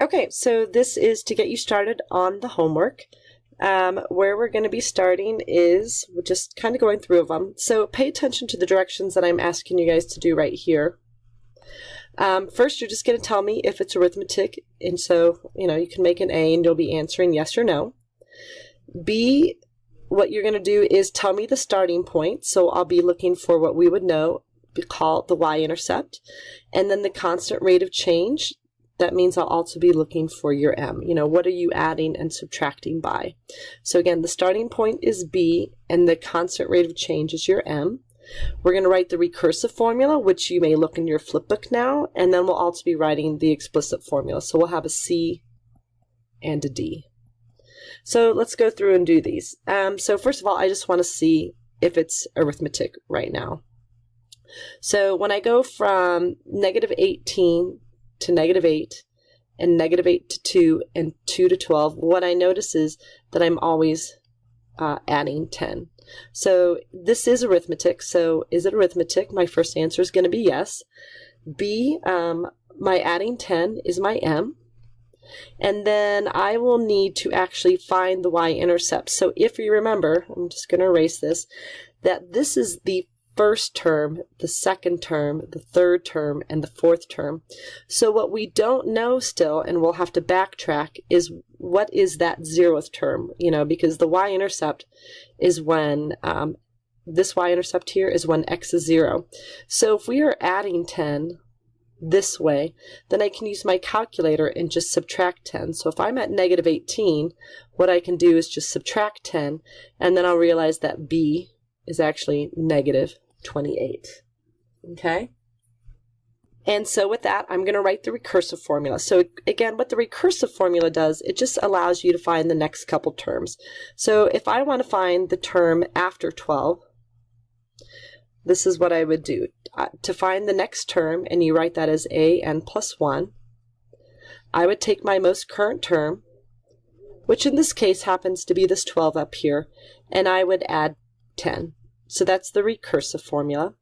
Okay, so this is to get you started on the homework. Where we're going to be starting is we're just kind of going through them. So pay attention to the directions that I'm asking you guys to do right here. First, you're just going to tell me if it's arithmetic, and so, you can make an A and you'll be answering yes or no. B, what you're going to do is tell me the starting point, so I'll be looking for what we would know, call the y-intercept, and then the constant rate of change. That means I'll also be looking for your m. What are you adding and subtracting by? So again, the starting point is B, and the constant rate of change is your m. We're going to write the recursive formula, which you may look in your flip book now, and then we'll also be writing the explicit formula. So we'll have a C and a D. So let's go through and do these. So first of all, I just want to see if it's arithmetic right now. So when I go from negative 18 to negative 8, and negative 8 to 2, and 2 to 12, what I notice is that I'm always adding 10. So this is arithmetic. So is it arithmetic? My first answer is going to be yes. B, my adding 10 is my m. And then I will need to actually find the y-intercept. So if you remember, I'm just going to erase this, that this is the first term, the second term, the third term, and the fourth term. So what we don't know still, and we'll have to backtrack, is what is that 0th term, because the y-intercept is when, this y-intercept here is when x is 0. So if we are adding 10 this way, then I can use my calculator and just subtract 10. So if I'm at negative 18, what I can do is just subtract 10, and then I'll realize that B is actually negative 28. Okay? And so with that, I'm going to write the recursive formula. So again, what the recursive formula does, it just allows you to find the next couple terms. So if I want to find the term after 12, this is what I would do. To find the next term, and you write that as an plus 1, I would take my most current term, which in this case happens to be this 12 up here, and I would add 10. So that's the recursive formula.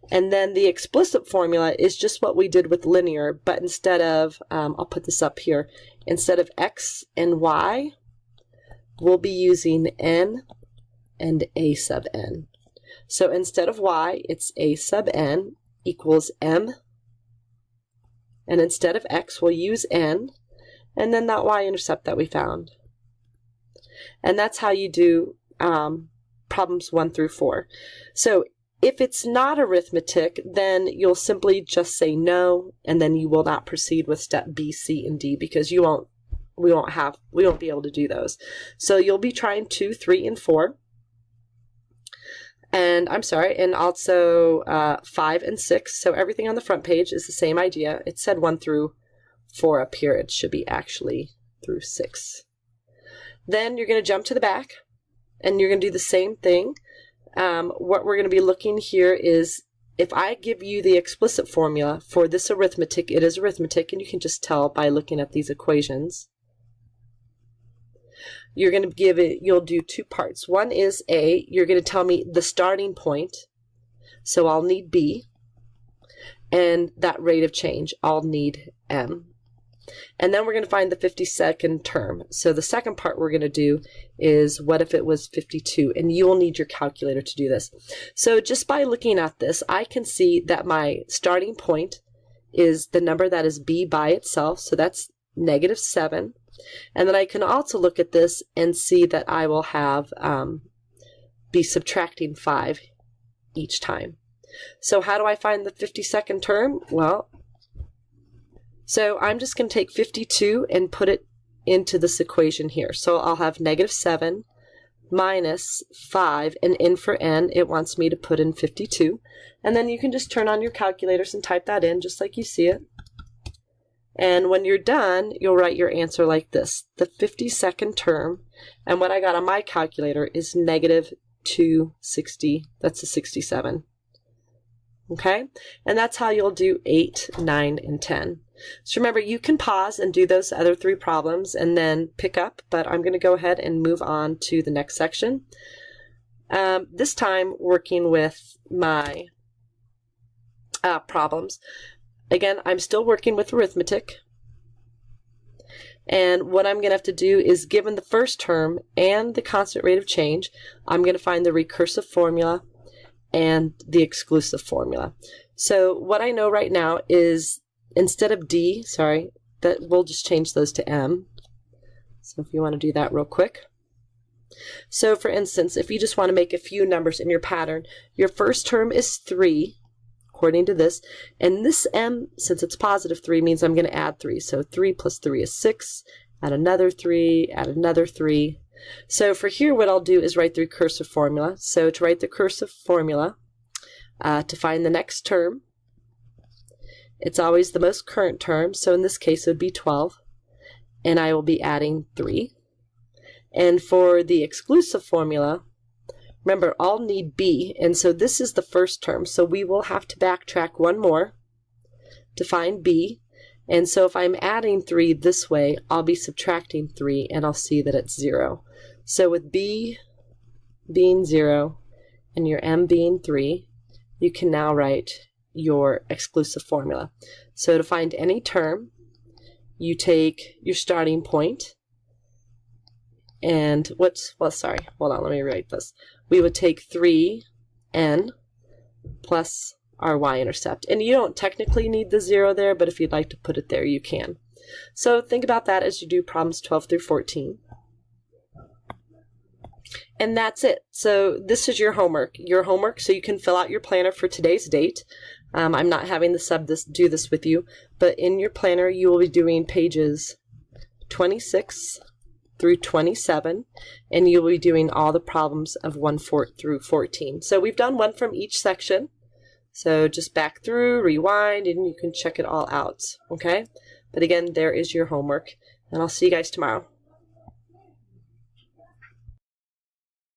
And then the explicit formula is just what we did with linear, but instead of, I'll put this up here, instead of x and y, we'll be using n and a sub n. So instead of y, it's a sub n equals m, and instead of x, we'll use n, and then that y-intercept that we found. And that's how you do problems 1 through 4. So if it's not arithmetic, then you'll simply just say no, and then you will not proceed with step B, C, and D, because we won't be able to do those. So you'll be trying 2, 3, and 4. And and also 5 and 6. So everything on the front page is the same idea. It said 1 through 4 up here. It should be actually through 6. Then you're going to jump to the back, and you're going to do the same thing. What we're going to be looking here is if I give you the explicit formula for this arithmetic, it is arithmetic, and you can just tell by looking at these equations. You're going to give it, you'll do 2 parts. One is A, you're going to tell me the starting point, so I'll need B, and that rate of change, I'll need M. And then we're going to find the 52nd term. So the second part we're going to do is what if it was 52, and you will need your calculator to do this. So just by looking at this, I can see that my starting point is the number that is B by itself, so that's negative 7. And then I can also look at this and see that I will have be subtracting 5 each time. So how do I find the 52nd term? Well, so I'm just going to take 52 and put it into this equation here. So I'll have negative 7 minus 5, and in for n, it wants me to put in 52. And then you can just turn on your calculators and type that in just like you see it. And when you're done, you'll write your answer like this. The 52nd term, and what I got on my calculator is negative 260. That's a 67. Okay? And that's how you'll do 8, 9, and 10. So remember, you can pause and do those other 3 problems and then pick up, but I'm going to go ahead and move on to the next section. This time working with my problems. Again, I'm still working with arithmetic. And what I'm going to have to do is, given the first term and the constant rate of change, I'm going to find the recursive formula and the exclusive formula. So what I know right now is, instead of D, that we'll just change those to M. So if you want to do that real quick. So for instance, if you just want to make a few numbers in your pattern, your first term is 3, according to this, and this M, since it's positive 3, means I'm going to add 3. So 3 plus 3 is 6, add another 3, add another 3. So for here, what I'll do is write the recursive formula. So to write the recursive formula, to find the next term, it's always the most current term, so in this case it would be 12, and I will be adding 3. And for the exclusive formula, remember, all need B, and so this is the first term, so we will have to backtrack one more to find B. And so if I'm adding 3 this way, I'll be subtracting 3, and I'll see that it's 0. So with B being 0 and your M being 3, you can now write your exclusive formula. So to find any term, you take your starting point, and hold on, let me write this. We would take 3n plus our y-intercept. And you don't technically need the 0 there, but if you'd like to put it there, you can. So think about that as you do problems 12 through 14. And that's it. So this is your homework. So you can fill out your planner for today's date. I'm not having the sub do this with you, but in your planner you will be doing pages 26 through 27, and you'll be doing all the problems of 1 through 14. So we've done one from each section. So just back through, rewind, and you can check it all out, okay? But again, there is your homework, and I'll see you guys tomorrow.